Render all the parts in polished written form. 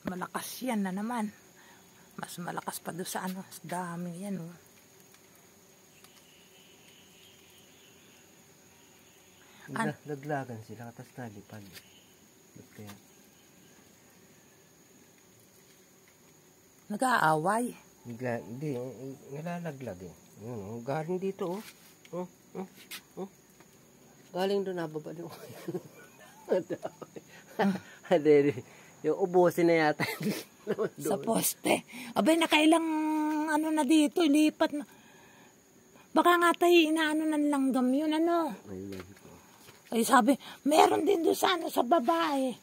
Malakas yan na naman. Mas malakas pa doon sa ano. Sa daming yan, oh. Naglagan sila, katas nalipad. Kaya nag-aaway. hindi, nalalaglag eh. Galing dito, oh. Galing doon, nababa doon. Yung ubusin na yata. Sa poste. Abay, nakailang ano na dito, ilipat na. Baka nga tayo inaano ng langgam yun, ano. Ay, sabi, meron din doon sa ano, sa babae.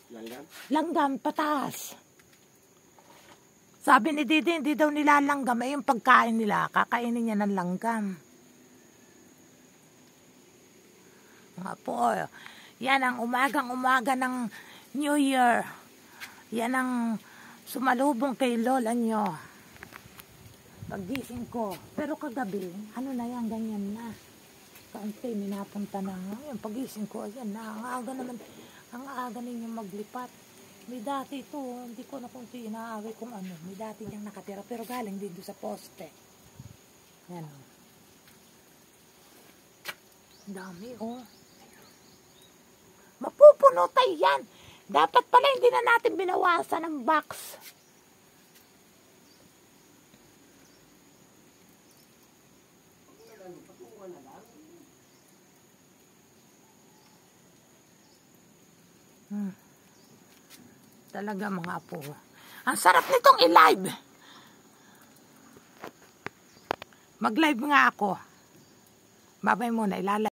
Langgam, pataas. Sabi ni Didi, hindi daw nilalanggam. Ay, yung pagkain nila, kakainin niya ng langgam. Mga po, yan ang umagang-umaga ng New Year. Yan ang sumalubong kay lola nyo. Paggising ko. Pero kagabi, ano na yan, ganyan na. Kaunti, minapunta na. Yung pagising ko, ayan na. Ang aga naman, ang aga ninyong maglipat. May dati ito, hindi ko na kung inaaway kung ano. May dati niyang nakatira, pero galing din doon sa poste. Yan. Ang dami, oh. Mapupuno tayo yan. Dapat pala hindi na natin binawasan ng box. Talaga mga apo. Ang sarap nitong i-live. Mag-live nga ako. Babay muna, ilalive.